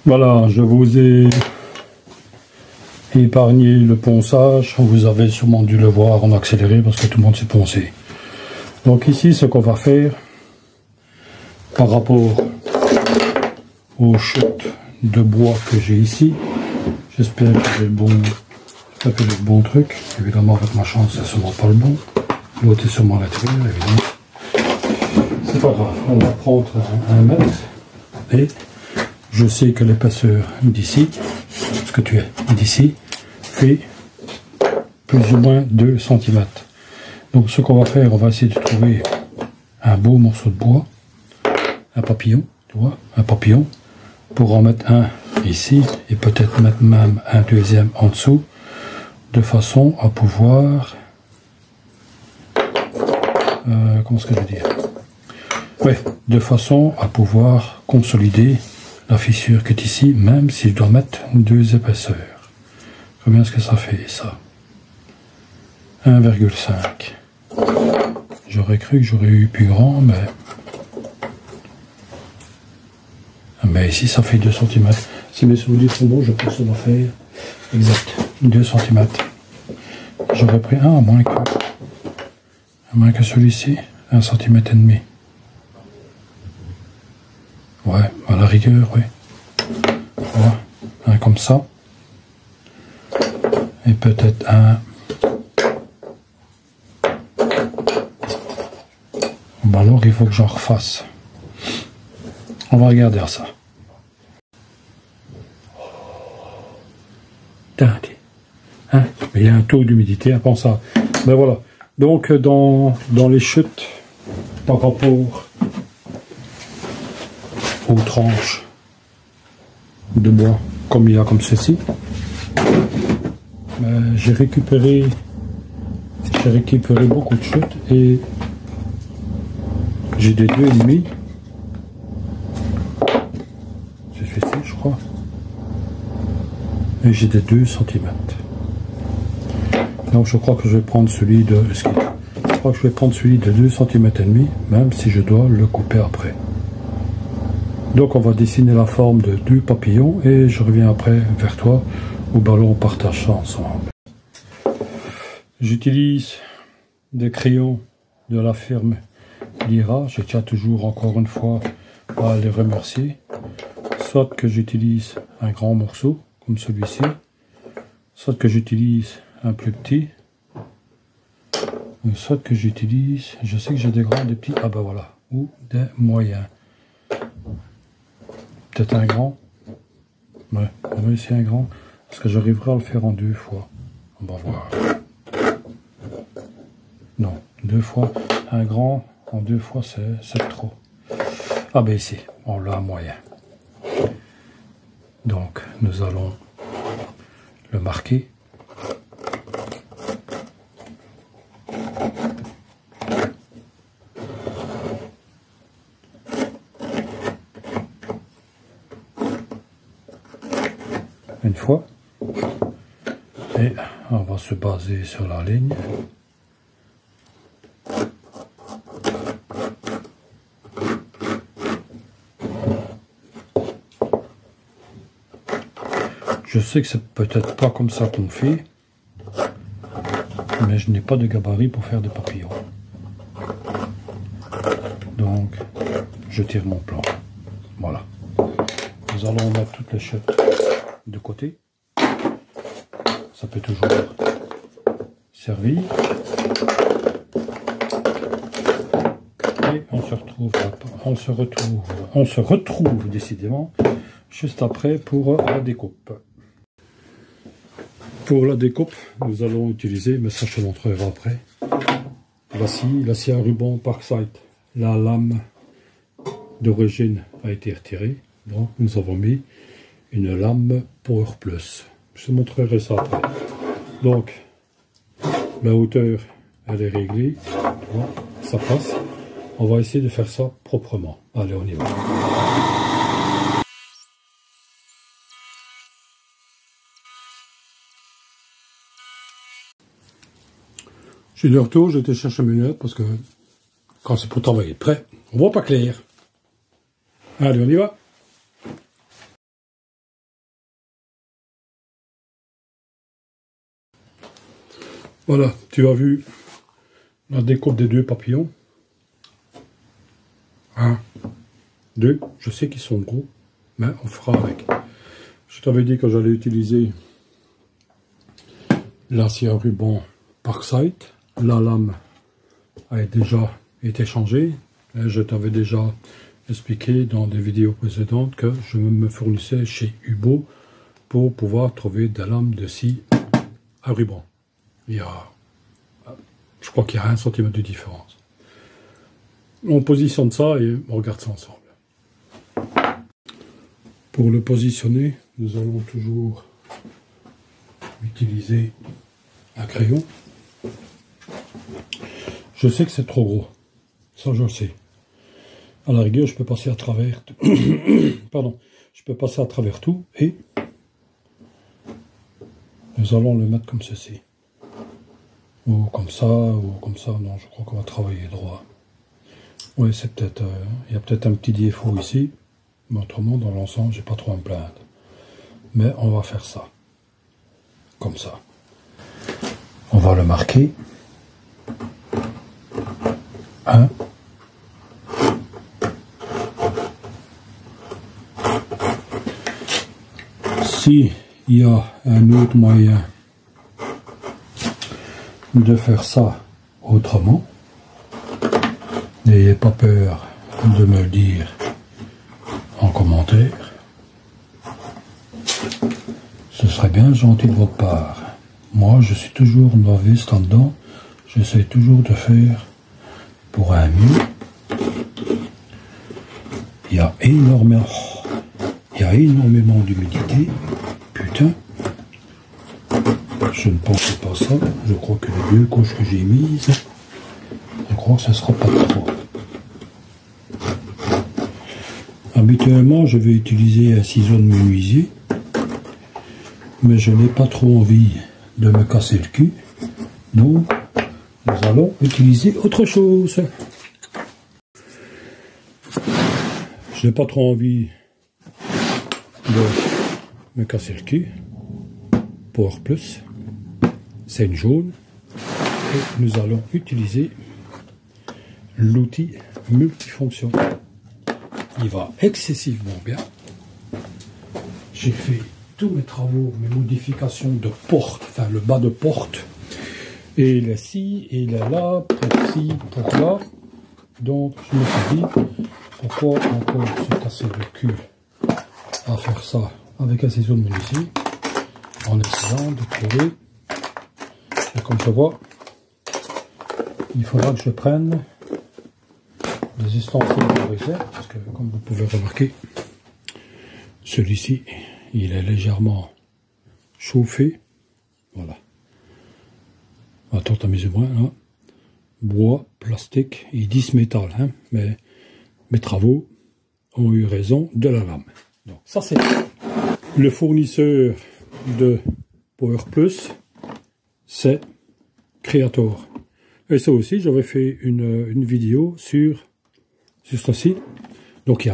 Voilà, je vous ai épargné le ponçage. Vous avez sûrement dû le voir en accéléré parce que tout le monde s'est poncé. Donc ici, ce qu'on va faire par rapport aux chutes de bois que j'ai ici, j'espère que j'ai le bon truc. Évidemment, avec ma chance, c'est sûrement pas le bon. L'autre est sûrement à l'intérieur, évidemment. C'est pas grave, on va prendre un mètre et je sais que l'épaisseur d'ici, ce que tu es d'ici, fait plus ou moins 2 cm. Donc ce qu'on va faire, on va essayer de trouver un beau morceau de bois, un papillon, tu vois, un papillon, pour en mettre un ici et peut-être mettre même un deuxième en dessous, de façon à pouvoir, comment est-ce que je veux dire, ouais, de façon à pouvoir consolider la fissure qui est ici, même si je dois mettre 2 épaisseurs. Combien est-ce que ça fait, ça? 1,5. J'aurais cru que j'aurais eu plus grand, mais ici ça fait 2 cm. Si mes souvenirs sont bons, je pense que ça doit faire exact 2 cm. J'aurais pris un à moins que celui-ci, 1,5 cm. Ouais, à la rigueur, oui. Voilà, un comme ça. Et peut-être un... Bon, alors il faut que j'en refasse. On va regarder ça. Hein? Mais il y a un taux d'humidité impensable. Ben voilà. Donc dans les chutes, par rapport aux tranches de bois comme il y a comme ceci, j'ai récupéré beaucoup de chutes et j'ai des 2,5, c'est celui-ci je crois, et j'ai des 2 cm. Donc je crois que je vais prendre celui de 2 cm et demi, même si je dois le couper après. Donc on va dessiner la forme de 2 papillons et je reviens après vers toi au ballon, on partage ça ensemble. J'utilise des crayons de la firme Lyra, je tiens toujours encore une fois à les remercier. Soit que j'utilise un grand morceau comme celui-ci, soit que j'utilise un plus petit, soit que j'utilise, je sais que j'ai des grands, des petits, ah ben voilà, ou des moyens. Peut-être un grand. Ouais, on va essayer un grand. Parce que j'arriverai à le faire en 2 fois. On va voir. Non, 2 fois. Un grand en 2 fois, c'est trop. Ah ben ici, on l'a moyen. Donc, nous allons le marquer. Une fois, et on va se baser sur la ligne. Je sais que c'est peut-être pas comme ça qu'on fait, mais je n'ai pas de gabarit pour faire des papillons. Donc, je tire mon plan. Voilà. Nous allons mettre toutes les chutes de côté. Ça peut toujours servir. Et on se retrouve décidément juste après pour la découpe. Pour la découpe, nous allons utiliser, mais ça je te montrerai après, l'acier à ruban Parkside. La lame d'origine a été retirée, donc nous avons mis une lame Power Plus. Je te montrerai ça après. Donc, la hauteur, elle est réglée, ça passe. On va essayer de faire ça proprement. Allez, on y va. Je suis de retour, j'ai été chercher mes lunettes parce que quand c'est pour travailler près, on voit pas clair. Allez, on y va. Voilà, tu as vu la découpe des deux papillons. 1, 2, je sais qu'ils sont gros, mais on fera avec. Je t'avais dit que j'allais utiliser l'acier à ruban Parkside. La lame a déjà été changée. Et je t'avais déjà expliqué dans des vidéos précédentes que je me fournissais chez Hubo pour pouvoir trouver des lames de scie à ruban. Il y a, je crois qu'il y a 1 cm de différence. On positionne ça et on regarde ça ensemble. Pour le positionner, nous allons toujours utiliser un crayon. Je sais que c'est trop gros, ça je le sais. À la rigueur, je peux passer à travers tout. Pardon, je peux passer à travers tout et nous allons le mettre comme ceci. Ou comme ça, ou comme ça. Non, je crois qu'on va travailler droit. Oui, c'est peut-être, il y a peut-être un petit défaut ici, mais autrement, dans l'ensemble, j'ai pas trop à me plaindre. Mais on va faire ça, comme ça. On va le marquer. 1. Si il y a un autre moyen de faire ça autrement, n'ayez pas peur de me le dire en commentaire. Ce serait bien gentil de votre part. Moi, je suis toujours novice là-dedans. J'essaie toujours de faire pour un mieux. Il y a énormément d'humidité. Putain. Je ne pensais pas ça. Je crois que les 2 couches que j'ai mises, je crois que ce ne sera pas trop. Habituellement, je vais utiliser un ciseau de menuisier, mais je n'ai pas trop envie de me casser le cul. Donc, nous allons utiliser autre chose. Je n'ai pas trop envie de me casser le cul. Power Plus, c'est une jaune. Et nous allons utiliser l'outil multifonction. Il va excessivement bien. J'ai fait tous mes travaux, mes modifications de porte, enfin le bas de porte. Et il est ci, et il est là, pour ci, pour là. Donc je me suis dit, pourquoi encore se casser le cul à faire ça avec un ciseau de menuisier, en essayant de trouver. Et comme je vois, il faudra que je prenne des ustensiles de réserve, parce que comme vous pouvez remarquer, celui-ci, il est légèrement chauffé. Voilà. Attends à mes yeux, hein. Bois, plastique, ils disent métal, hein, mais mes travaux ont eu raison de la lame. Donc ça c'est le fournisseur de Power Plus, c'est Creator. Et ça aussi, j'avais fait une vidéo sur ceci. Donc il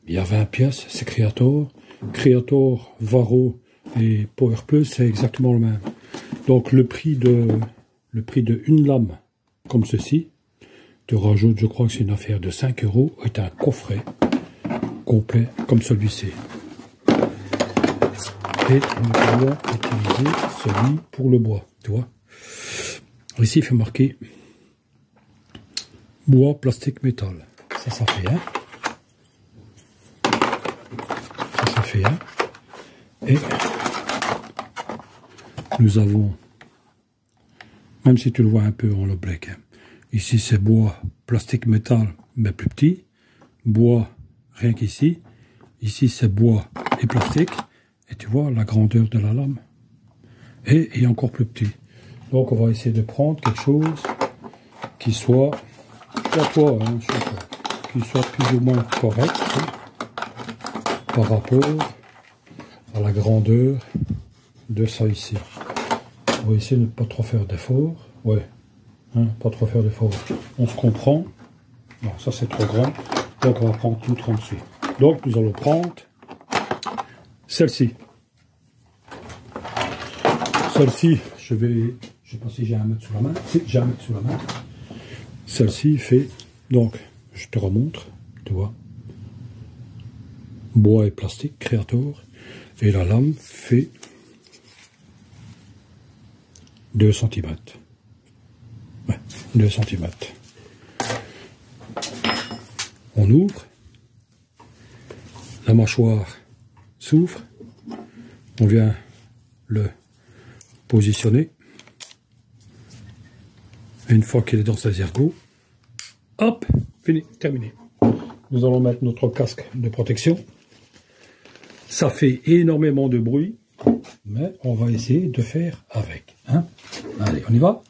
y a 20 pièces, c'est Creator. Creator Varo et Power Plus, c'est exactement le même. Donc le prix de une lame comme ceci, te rajoute, je crois que c'est une affaire de 5 €, est un coffret complet comme celui-ci. Et nous allons utiliser celui pour le bois, tu vois. Ici, il fait marquer bois, plastique, métal. Ça fait un. Ça fait un. Et nous avons, même si tu le vois un peu en oblique, hein, ici c'est bois, plastique, métal, mais plus petit. Bois, rien qu'ici. Ici c'est bois et plastique. Et tu vois la grandeur de la lame. Et encore plus petit. Donc on va essayer de prendre quelque chose qui soit, hein, qui soit plus ou moins correct, hein, par rapport à la grandeur de ça ici. On va essayer de ne pas trop faire d'efforts. Ouais, hein, pas trop faire d'efforts. On se comprend. Non, ça c'est trop grand. Donc on va prendre tout en dessous. Donc nous allons prendre celle-ci. Celle-ci, je sais pas si j'ai un mètre sous la main. Si, j'ai un mètre sous la main. Celle-ci fait, donc, je te remontre, tu vois. Bois et plastique, Creator. Et la lame fait 2 cm. Ouais, 2 cm. On ouvre. La mâchoire s'ouvre. On vient le positionner. Et une fois qu'il est dans ses ergots, hop, fini, terminé. Nous allons mettre notre casque de protection. Ça fait énormément de bruit, mais on va essayer de faire avec. Hein? Allez, on y va.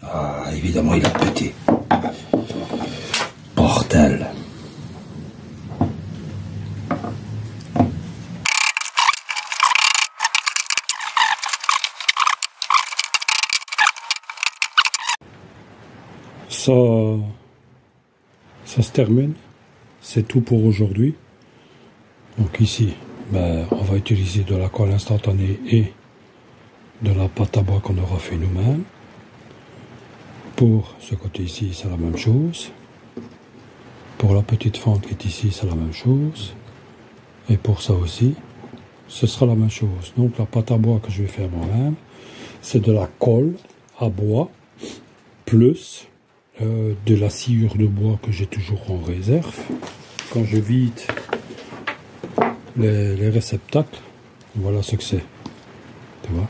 Ah, évidemment, il a pété. Bordel. Ça se termine. C'est tout pour aujourd'hui. Donc ici, ben, on va utiliser de la colle instantanée et de la pâte à bois qu'on aura fait nous-mêmes. Pour ce côté ici, c'est la même chose. Pour la petite fente qui est ici, c'est la même chose. Et pour ça aussi, ce sera la même chose. Donc la pâte à bois que je vais faire moi-même, c'est de la colle à bois plus de la sciure de bois que j'ai toujours en réserve. Quand je vide les réceptacles, voilà ce que c'est. Tu vois.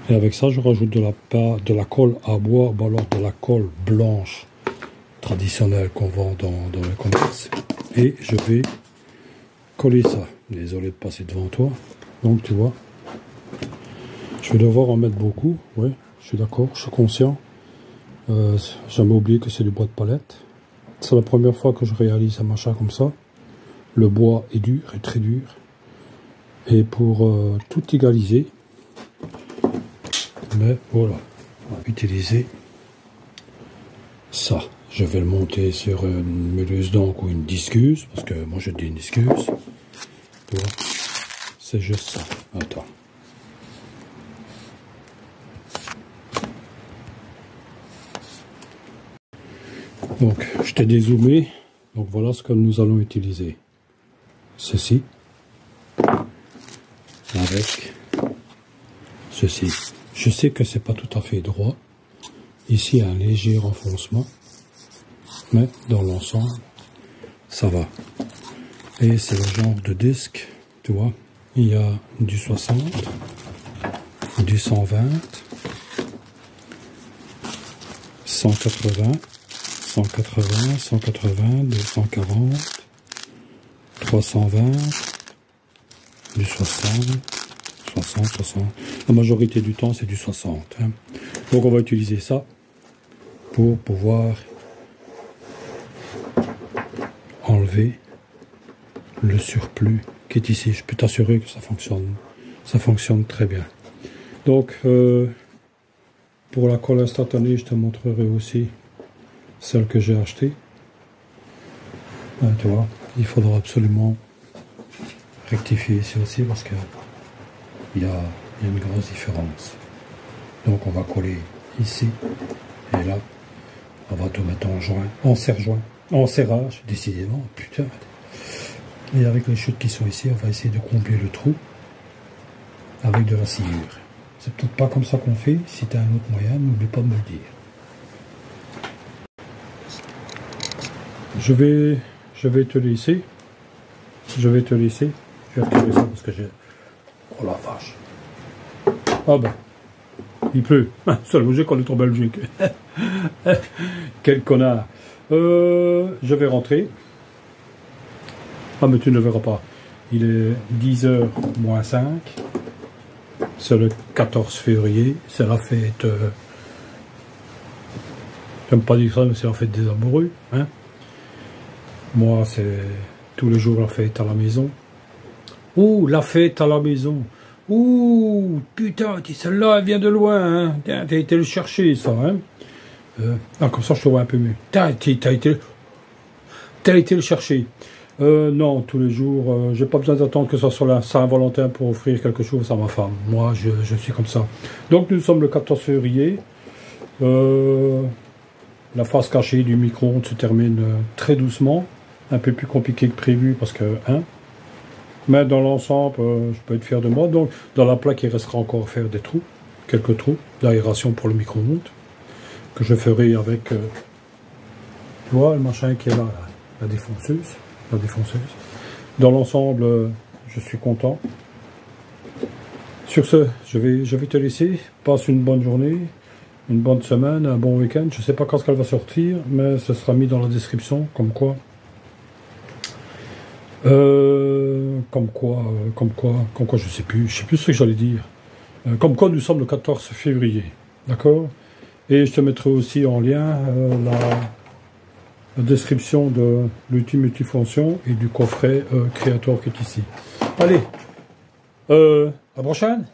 Et avec ça, je rajoute de la colle à bois, ou alors de la colle blanche traditionnelle qu'on vend dans le commerce. Et je vais coller ça. Désolé de passer devant toi. Donc tu vois, je vais devoir en mettre beaucoup. Oui, je suis d'accord, je suis conscient. Jamais oublié que c'est du bois de palette. C'est la première fois que je réalise un machin comme ça. Le bois est dur, est très dur. Et pour tout égaliser, mais voilà, on va utiliser ça. Je vais le monter sur une meuleuse d'encre ou une discuse, parce que moi je dis une discuse. Tu vois, c'est juste ça. Attends. Donc, je t'ai dézoomé. Donc voilà ce que nous allons utiliser. Ceci. Avec ceci. Je sais que c'est pas tout à fait droit. Ici, un léger renfoncement. Mais dans l'ensemble, ça va. Et c'est le genre de disque, tu vois. Il y a du 60, du 120, 180, 180, 180, 240, 320, du 60, 60, 60. La majorité du temps, c'est du 60. Hein. Donc, on va utiliser ça pour pouvoir enlever le surplus qui est ici. Je peux t'assurer que ça fonctionne très bien. Donc, pour la colle instantanée, je te montrerai aussi celle que j'ai achetée. Tu vois, il faudra absolument rectifier ici aussi parce que il y a une grosse différence. Donc on va coller ici et là, on va tout mettre en joint, en serre-joint, en serrage, décidément, putain. Et avec les chutes qui sont ici, on va essayer de combler le trou avec de la sciure. C'est peut-être pas comme ça qu'on fait. Si tu as un autre moyen, n'oublie pas de me le dire. Je vais te laisser. Je vais retirer ça parce que j'ai... Oh la vache. Ah ben, il pleut. C'est la logique qu'on est en Belgique. Quel connard. Je vais rentrer. Ah mais tu ne verras pas. Il est 10h moins 5. C'est le 14 février. C'est la fête... J'aime pas dire ça, mais c'est la fête des amoureux. Hein. Moi, c'est tous les jours la fête à la maison. Ouh, la fête à la maison. Ouh, putain, celle-là, elle vient de loin. Hein. T'as été le chercher, ça. Hein. Comme ça, je te vois un peu mieux. T'as été le chercher. Non, tous les jours, j'ai pas besoin d'attendre que ça soit la Saint-Valentin pour offrir quelque chose à ma femme. Moi, je suis comme ça. Donc, nous sommes le 14 février. La phase cachée du micro-ondes se termine très doucement. Un peu plus compliqué que prévu parce que, hein. Mais dans l'ensemble, je peux être fier de moi. Donc, dans la plaque, il restera encore à faire des trous. Quelques trous d'aération pour le micro-ondes. Que je ferai avec, tu vois, le machin qui est là, la défonceuse. Dans l'ensemble, je suis content. Sur ce, je vais te laisser. Passe une bonne journée, une bonne semaine, un bon week-end. Je ne sais pas quand elle va sortir, mais ce sera mis dans la description, comme quoi, je sais plus ce que j'allais dire. Comme quoi, nous sommes le 14 février, d'accord? Et je te mettrai aussi en lien la description de l'outil multifonction et du coffret Creator qui est ici. Allez, à la prochaine!